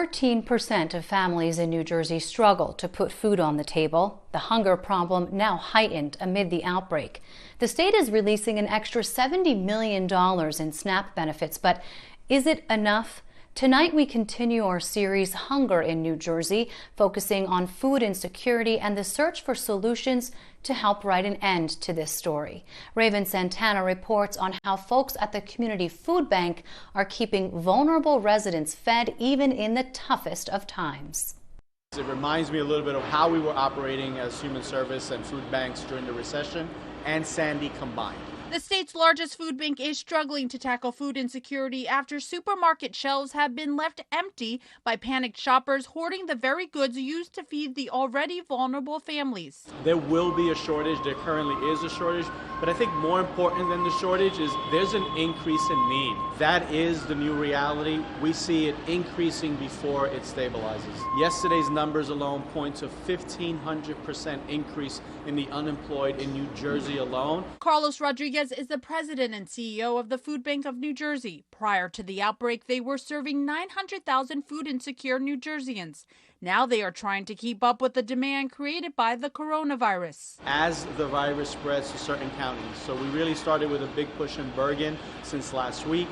13% of families in New Jersey struggle to put food on the table. The hunger problem now heightened amid the outbreak. The state is releasing an extra $70 million in SNAP benefits, but is it enough? Tonight we continue our series Hunger in New Jersey, focusing on food insecurity and the search for solutions to help write an end to this story. Raven Santana reports on how folks at the community food bank are keeping vulnerable residents fed even in the toughest of times. It reminds me a little bit of how we were operating as human service and food banks during the recession and Sandy combined. The state's largest food bank is struggling to tackle food insecurity after supermarket shelves have been left empty by panicked shoppers hoarding the very goods used to feed the already vulnerable families. There will be a shortage. There currently is a shortage. But I think more important than the shortage is there's an increase in need. That is the new reality. We see it increasing before it stabilizes. Yesterday's numbers alone point to 1,500% increase in the unemployed in New Jersey alone. Carlos Rodriguez is the president and CEO of the Food Bank of New Jersey. Prior to the outbreak, they were serving 900,000 food insecure New Jerseyans. Now they are trying to keep up with the demand created by the coronavirus. As the virus spreads to certain counties, so we really started with a big push in Bergen since last week.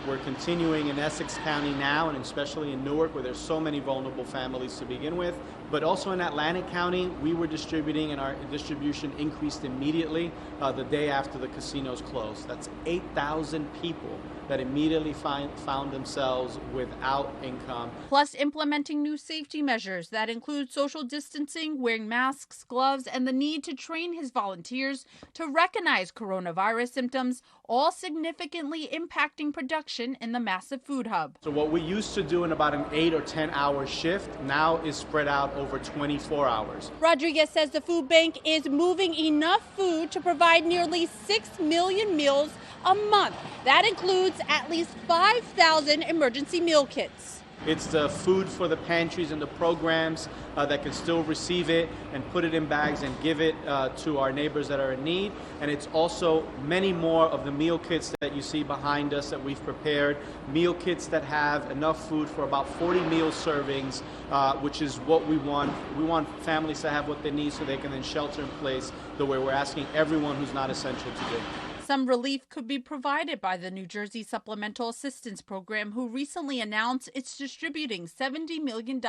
We're continuing in Essex County now, and especially in Newark, where there's so many vulnerable families to begin with. But also in Atlantic County, we were distributing, and our distribution increased immediately the day after the casinos closed. That's 8,000 people that immediately found themselves without income. Plus implementing new safety measures that include social distancing, wearing masks, gloves, and the need to train his volunteers to recognize coronavirus symptoms, all significantly impacting production in the massive food hub. So what we used to do in about an 8 or 10 hour shift now is spread out over 24 hours. Rodriguez says the food bank is moving enough food to provide nearly 6 million meals a month. That includes at least 5,000 emergency meal kits. It's the food for the pantries and the programs that can still receive it and put it in bags and give it to our neighbors that are in need. And it's also many more of the meal kits that you see behind us that we've prepared. Meal kits that have enough food for about 40 meal servings, which is what we want. We want families to have what they need so they can then shelter in place the way we're asking everyone who's not essential to do. Some relief could be provided by the New Jersey Supplemental Assistance Program, who recently announced it's distributing $70 million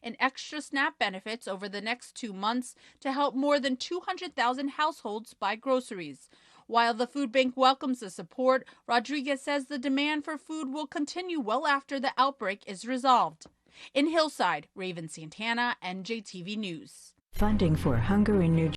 in extra SNAP benefits over the next 2 months to help more than 200,000 households buy groceries. While the food bank welcomes the support, Rodriguez says the demand for food will continue well after the outbreak is resolved. In Hillside, Raven Santana, NJTV News. Funding for Hunger in New